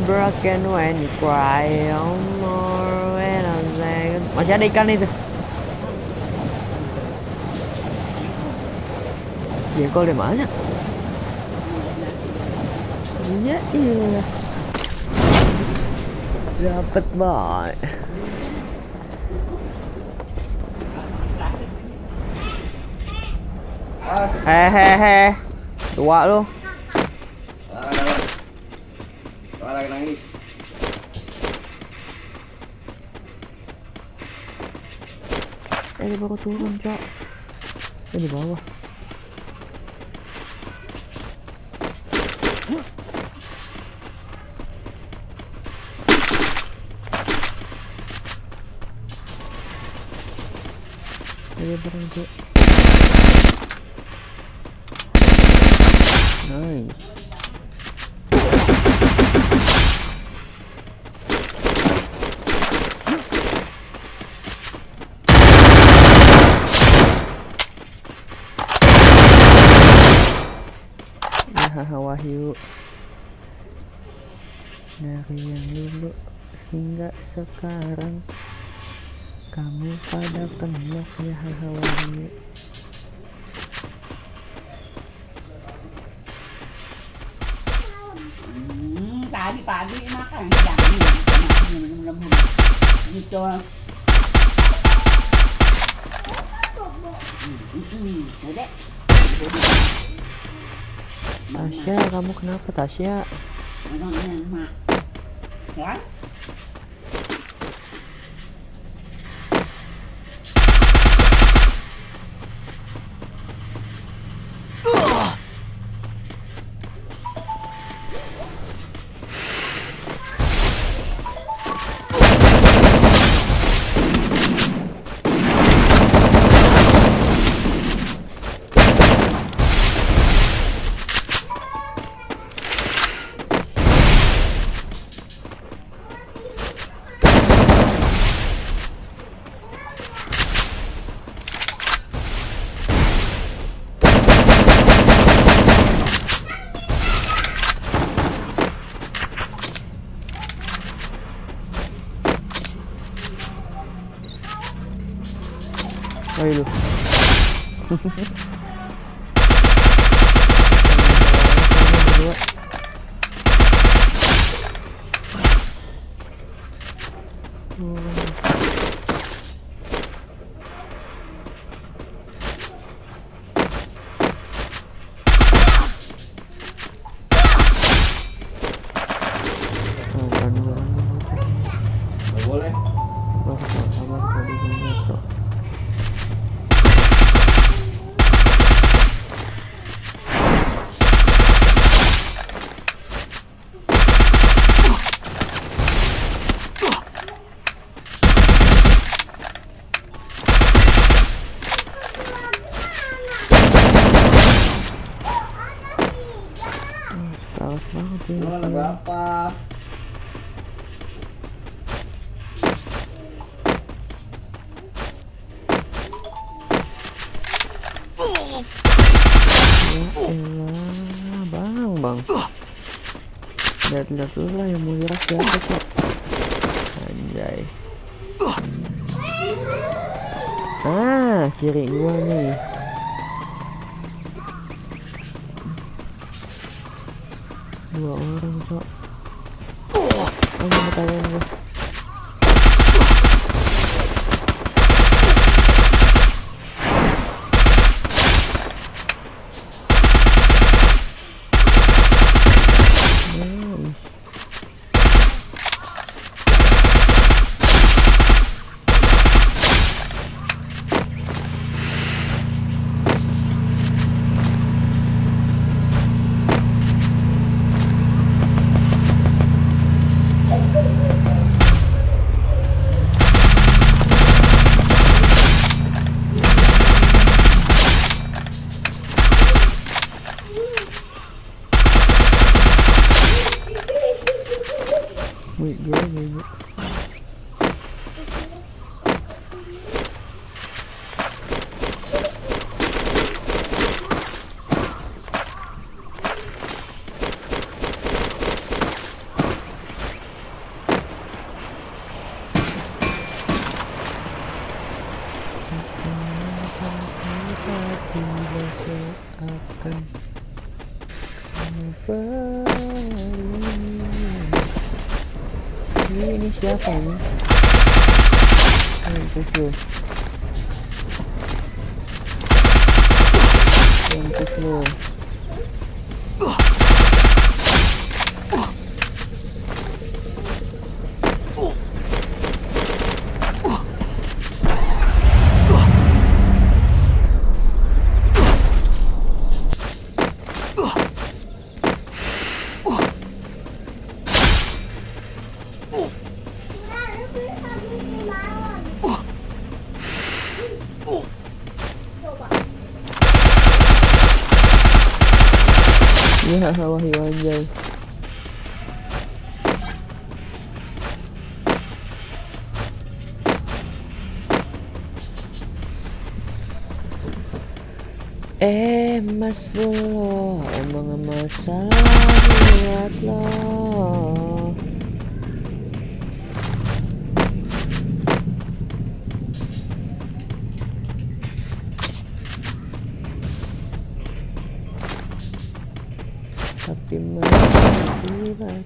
broken when you cry no more when I'm sad. Masih ada ikan itu. Jengkol di mana? Iya iya. Dapet banget. Hehehe. Tua lu. Lagi nangis. Dia baru turun, Cok. Dia di bawah. Dia berhenti. Nice. Wahyu dari yang dulu hingga sekarang kamu pada kenok ya Wahyu. Tadi pagi makan jangan gitu. Udah. Tasya, kamu kenapa Tasya? Ya? Ayo lu. Boleh. Berapa? Bang. Lihat-lihat dulu lah yang mau nyerah siapa, Cok. Anjay. Kiri gua nih. Dua orang, Cok. Mau kalian gua. Wait, yeah. Ini siapa ini? Mampus lu. Mampus lu. Ya, wahyu anjay. Mas bolo, emang masalah buat lo. Tapi masih baik.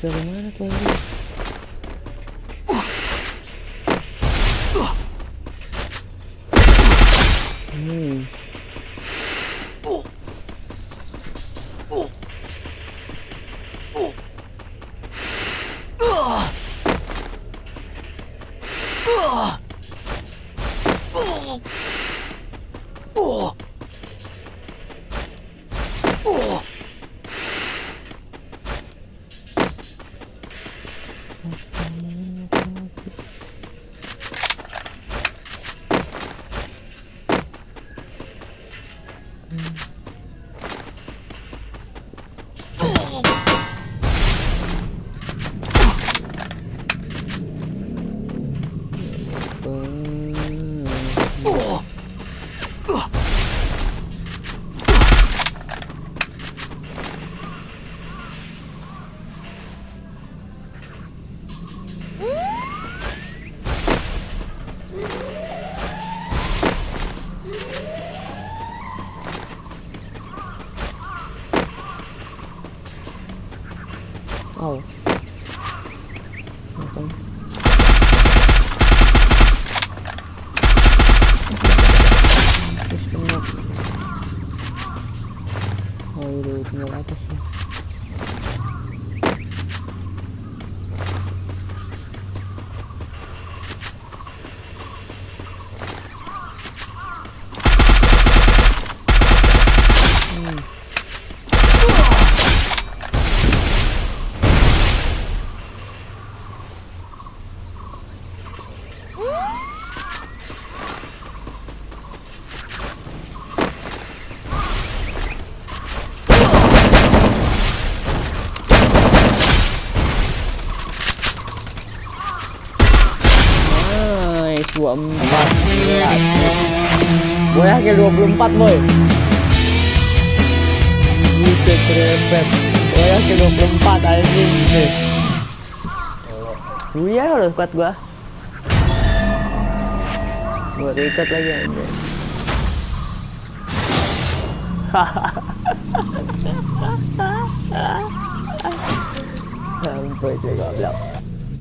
Dari mana tuh ini? Oh. Makan. Terus benar. Oh, udah tinggal atas nih. Nice, 24. Boy, akhir 24 boy. Buset repet. Boy, akhir 24 anjing nih. Iya udah kuat gua. Gua ikat lagi anjing. Sampai saya goblok.